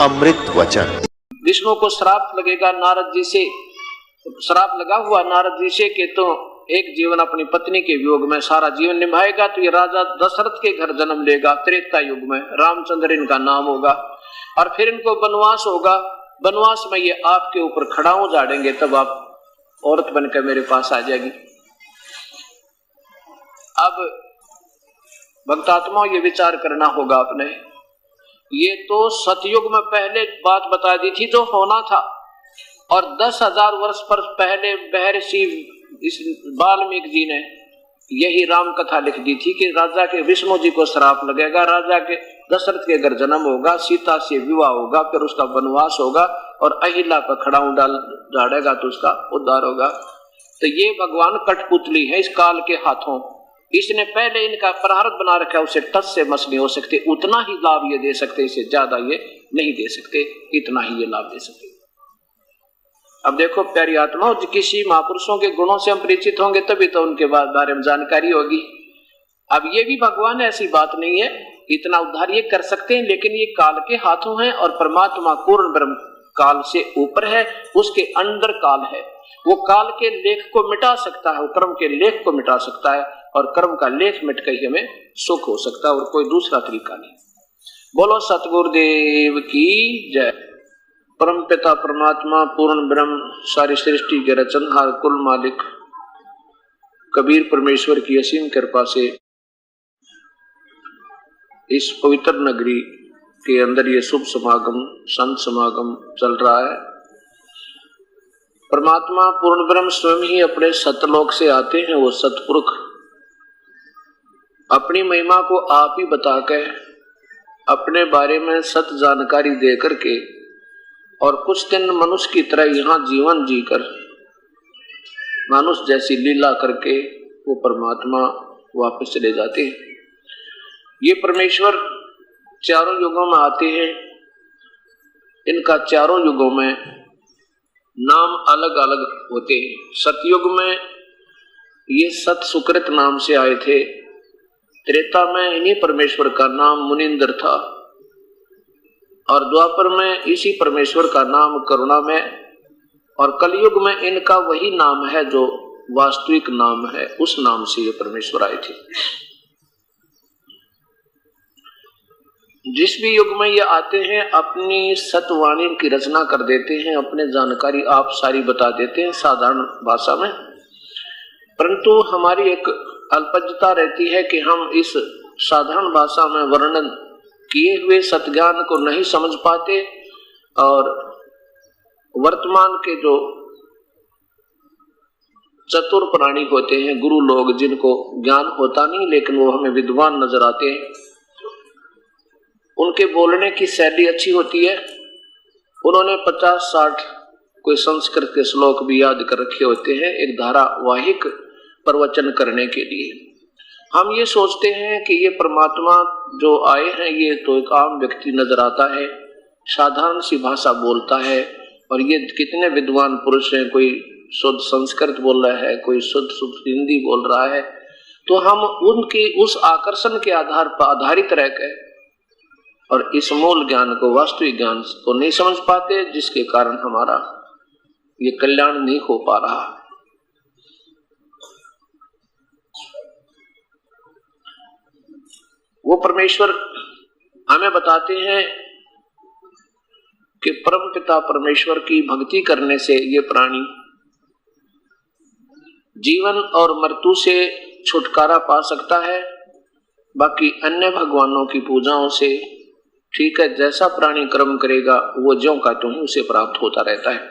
अमृत वचन। विष्णु को श्राप लगेगा नारद जी से, श्राप लगा हुआ नारद जी से कि तो एक जीवन अपनी पत्नी के वियोग में सारा जीवन निभाएगा तो ये राजा दशरथ के घर जन्म लेगा, त्रेता युग में रामचंद्र इनका नाम होगा, और फिर इनको वनवास होगा। वनवास में ये आपके ऊपर खड़ाऊ झाड़ेंगे, तब आप औरत बनकर मेरे पास आ जाएगी। अब भक्तात्मा ये विचार करना होगा अपने, ये तो सतयुग में पहले बात बता दी थी जो होना था, और 10,000 वर्ष पर पहले महर्षि इस वाल्मीकि जी ने यही राम कथा लिख दी थी कि राजा के विष्णु जी को श्राप लगेगा, राजा के दशरथ के घर जन्म होगा, सीता से विवाह होगा, फिर उसका वनवास होगा और अहिला पर खड़ाऊ डाल झाड़ेगा तो उसका उद्धार होगा। तो ये भगवान कठपुतली है इस काल के हाथों, इसने पहले इनका प्रारब्ध बना रखा है, उसे टस से मस नहीं हो सकते, उतना ही लाभ ये दे सकते, इससे ज्यादा ये नहीं दे सकते, इतना ही ये लाभ दे सकते। अब देखो प्यारी आत्मा, किसी महापुरुषों के गुणों से हम परिचित होंगे तभी तो उनके बारे में जानकारी होगी। अब ये भी भगवान, ऐसी बात नहीं है, इतना उद्धार ये कर सकते हैं, लेकिन ये काल के हाथों है और परमात्मा पूर्ण ब्रह्म काल से ऊपर है, उसके अंदर काल है, वो काल के लेख को मिटा सकता है, वो कर्म के लेख को मिटा सकता है, और कर्म का लेख मिट कर ही हमें सुख हो सकता है, और कोई दूसरा तरीका नहीं। बोलो सतगुरुदेव की जय। परम पिता परमात्मा पूर्ण ब्रह्म सारी सृष्टि के रचनहार कुल मालिक कबीर परमेश्वर की असीम कृपा से इस पवित्र नगरी के अंदर ये शुभ समागम, संत समागम चल रहा है। परमात्मा पूर्ण ब्रह्म स्वयं ही अपने सतलोक से आते हैं, वो सतपुरुष अपनी महिमा को आप ही बताकर अपने बारे में सत जानकारी दे करके और कुछ दिन मनुष्य की तरह यहाँ जीवन जीकर मनुष्य जैसी लीला करके वो परमात्मा वापस चले जाते हैं। ये परमेश्वर चारों युगों में आते हैं, इनका चारों युगों में नाम अलग अलग होते हैं। सतयुग में ये सत सुकृत नाम से आए थे, त्रेता में इन्हीं परमेश्वर का नाम मुनिंद्र था, और द्वापर में इसी परमेश्वर का नाम करुणा में, और कलयुग में इनका वही नाम है जो वास्तविक नाम है, उस नाम से ये परमेश्वर आए थे। जिस भी युग में ये आते हैं अपनी सतवाणी की रचना कर देते हैं, अपने जानकारी आप सारी बता देते हैं साधारण भाषा में, परंतु हमारी एक अल्पज्ञता रहती है कि हम इस साधारण भाषा में वर्णन किए हुए सतज्ञान को नहीं समझ पाते, और वर्तमान के जो चतुर प्राणी होते हैं, गुरु लोग, जिनको ज्ञान होता नहीं लेकिन वो हमें विद्वान नजर आते हैं, उनके बोलने की शैली अच्छी होती है। उन्होंने 50-60 कोई संस्कृत के श्लोक भी याद कर रखे होते हैं एक धारावाहिक प्रवचन करने के लिए। हम ये सोचते हैं कि ये परमात्मा जो आए हैं ये तो एक आम व्यक्ति नजर आता है, साधारण सी भाषा बोलता है, और ये कितने विद्वान पुरुष हैं, कोई शुद्ध संस्कृत बोल रहा है, कोई शुद्ध हिंदी बोल रहा है, तो हम उनके उस आकर्षण के आधार पर आधारित रहकर और इस मूल ज्ञान को, वास्तविक ज्ञान को नहीं समझ पाते, जिसके कारण हमारा ये कल्याण नहीं हो पा रहा। वो परमेश्वर हमें बताते हैं कि परम पिता परमेश्वर की भक्ति करने से ये प्राणी जीवन और मृत्यु से छुटकारा पा सकता है, बाकी अन्य भगवानों की पूजाओं से ठीक है, जैसा प्राणी कर्म करेगा वो ज्यों का त्यों ही उसे प्राप्त होता रहता है,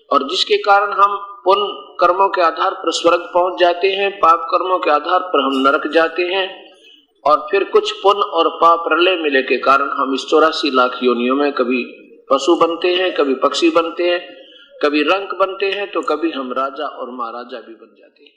और जिसके कारण हम पुण्य कर्मों के आधार पर स्वर्ग पहुंच जाते हैं, पाप कर्मों के आधार पर हम नरक जाते हैं, और फिर कुछ पुण्य और पाप प्रलय मिले के कारण हम इस 84 लाख योनियों में कभी पशु बनते हैं, कभी पक्षी बनते हैं, कभी रंक बनते हैं, तो कभी हम राजा और महाराजा भी बन जाते हैं।